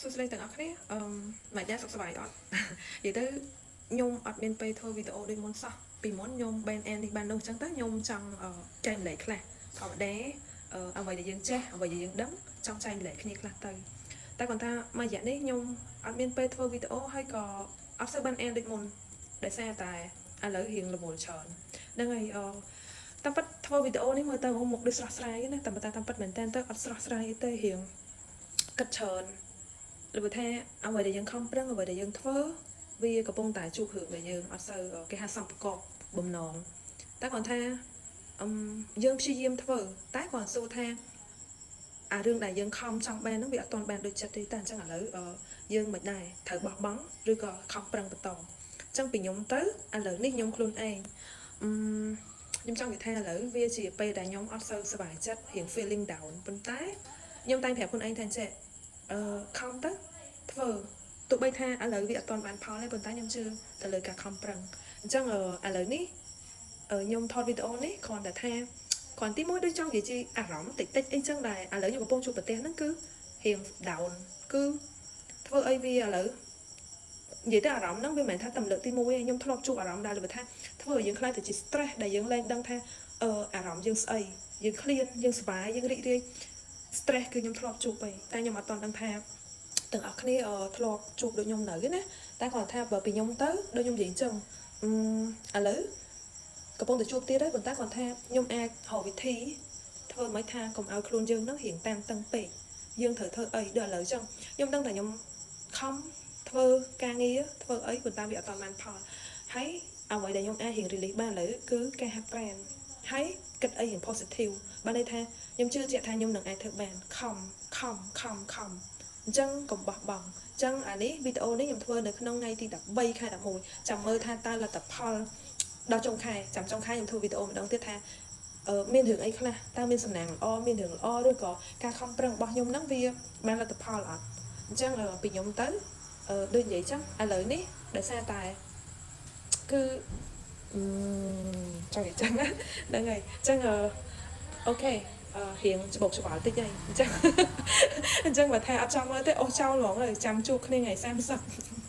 សួស្តីទាំងអស់គ្នាមកយ៉ាសុខសប្បាយអត់និយាយទៅខ្ញុំអត់មានពេលធ្វើវីដេអូដូចមុនសោះពីមុនខ្ញុំ ban end នេះបាននោះអញ្ចឹងទៅខ្ញុំចង់ចែកម្លែកខ្លះធម្មតាអ្វីដែលយើងចេះអ្វីដែលយើងដឹងចង់ចែកម្លែកគ្នាខ្លះទៅតែគាត់ថាមករយៈនេះខ្ញុំអត់មានពេលធ្វើវីដេអូហើយក៏អត់សូវបាន end ដូចមុនដោយសារតែឥឡូវរៀងរវល់ច្រើនហ្នឹងហើយតាមពិតធ្វើវីដេអូនេះមើលទៅមុខដូចស្រស់ស្រាយណាតែតាមពិតមែនតើទៅអត់ស្រស់ស្រាយទេរៀងគិតច្រើនឬថាអ្វីដែលយើងខំប្រឹងអ្វីដែលយើងធ្វើវាកំពុងតែជួបរឿងដែលយើងអត់សូវគេហៅសំប្រកបបំណងតែគាត់ថាយើងព្យាយាមធ្វើតែគាត់សួរថាអារឿងដែលយើងខំចង់បានហ្នឹងវាអត់ទាន់បានដូចចិត្តទេតែអញ្ចឹងឥឡូវយើងមិនដែរត្រូវបោះបង់ឬក៏ខំប្រឹងបន្តអញ្ចឹងពីខ្ញុំទៅឥឡូវនេះខ្ញុំខ្លួនឯងខ្ញុំចង់និយាយថាឥឡូវវាជាពេលដែលខ្ញុំអត់សូវសប្បាយចិត្តរៀង feeling down ប៉ុន្តែខ្ញុំតែប្រាប់ខ្លួនឯងថាចេះខំទៅធ្វើទោះបីថាឥឡូវវាអត់ទាន់បានផលទេប៉ុន្តែខ្ញុំជឿទៅលើការខំប្រឹងអញ្ចឹងឥឡូវនេះខ្ញុំថតវីដេអូនេះគ្រាន់តែថាគ្រាន់ទីមួយដូចចង់និយាយជាអារម្មណ៍តិចអីចឹងដែរឥឡូវខ្ញុំកំពុងជួបប្រទេសហ្នឹងគឺរៀង down គឺធ្វើអីវាឥឡូវនិយាយទៅអារម្មណ៍ហ្នឹងវាមិនមែនថាតែលើកទី1ទេខ្ញុំធ្លាប់ជួបអារម្មណ៍ដែរលើថាធ្វើឲ្យយើងខ្លាចទៅជា stress ដែលយើងលែងដឹងថាអារម្មណ៍យើងស្អីយើងឃ្លានយើងសប្បាយយើងរីករាយ stress គឺខ្ញុំធ្លាប់ជួបទៅតែខ្ញុំអត់ទាន់ដឹងថាទាំងអស់គ្នាធ្លាប់ជួបដូចខ្ញុំនៅទេណាតែគាត់ថាបើពីខ្ញុំទៅដូចខ្ញុំនិយាយអញ្ចឹងឥឡូវកំពុងតែជួបទៀតហើយប៉ុន្តែគាត់ថាខ្ញុំអាចរកវិធីធ្វើមិនថាកុំឲ្យខ្លួនយើងនឹងរៀងតានតឹងពេកយើងត្រូវធ្វើអីដល់ឥឡូវអញ្ចឹងខ្ញុំដឹងថាខ្ញុំខំធ្វើការងារធ្វើអីប៉ុន្តែវាអត់បានផលហើយអ្វីដែលខ្ញុំអាចរៀង release បានឥឡូវគឺការហាត់ប្រាណហើយគិតអីរៀង positive បានន័យថាខ្ញុំជឿជាក់ថាខ្ញុំនឹងអាចធ្វើបានខំអញ្ចឹងកុំបោះបង់អញ្ចឹងអានេះវីដេអូនេះខ្ញុំធ្វើនៅក្នុងថ្ងៃទី13ខែ11ចាំមើលថាតើលទ្ធផលដល់ចុងខែចាំចុងខែខ្ញុំធ្វើវីដេអូម្ដងទៀតថាមានរឿងអីខ្លះតើមានសំណាងល្អមានរឿងល្អឬក៏ការខំប្រឹងរបស់ខ្ញុំហ្នឹងវាបានលទ្ធផលអត់អញ្ចឹងពីខ្ញុំទៅដូចនិយាយចឹងឥឡូវនេះដោយសារតែគឺចង់និយាយចឹងហ្នឹងហើយអញ្ចឹងអូខេរៀងច្បុកច្បល់តិចហើយអញ្ចឹងបើថាអត់ចង់មើលទេអូសចោលហ្មងចាំជួបគ្នាថ្ងៃ30